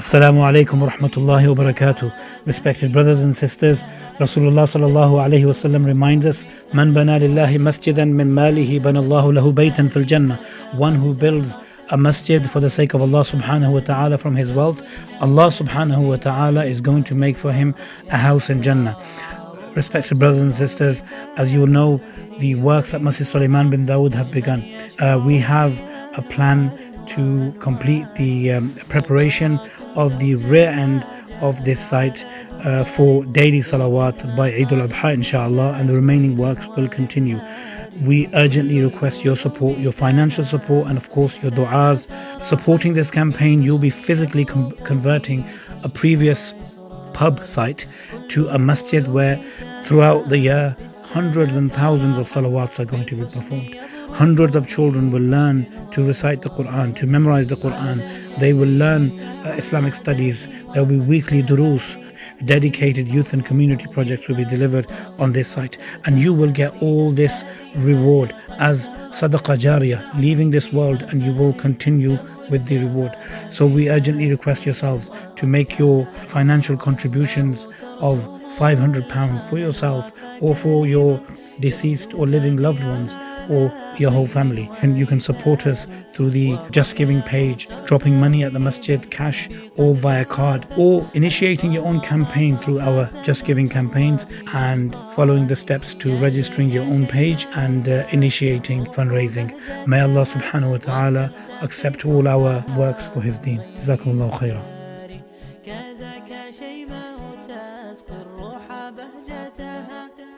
Assalamu alaikum wa rahmatullahi wa barakatuh. Respected brothers and sisters, Rasulullah sallallahu alayhi wa sallam reminds us, Man bana lillahi masjidan min malihi banallahu lahu baytan fil jannah. One who builds a masjid for the sake of Allah subhanahu wa ta'ala from his wealth, Allah subhanahu wa ta'ala is going to make for him a house in Jannah. Respected brothers and sisters, as you know, the works at Masjid Sulaymān Bin Dawūd have begun. We have a plan to complete the preparation of the rear end of this site for daily Salawāt by Eid al-Adha inshallah, and the remaining works will continue. We urgently request your support, your financial support, and of course your du'as. Supporting this campaign, you'll be physically converting a previous pub site to a masjid where throughout the year hundreds and thousands of salawats are going to be performed. Hundreds of children will learn to recite the Quran, to memorize the Quran. They will learn Islamic studies. There will be weekly durus. Dedicated youth and community projects will be delivered on this site, and you will get all this reward as sadaqah jariyah, leaving this world, and you will continue with the reward. So we urgently request yourselves to make your financial contributions of £500 for yourself or for your deceased or living loved ones or your whole family. And you can support us through the Just Giving page, dropping money at the masjid, cash or via card, or initiating your own campaign through our Just Giving campaigns and following the steps to registering your own page and initiating fundraising. May Allah subhanahu wa ta'ala accept all our works for His deen. Jazakumullahu khairah.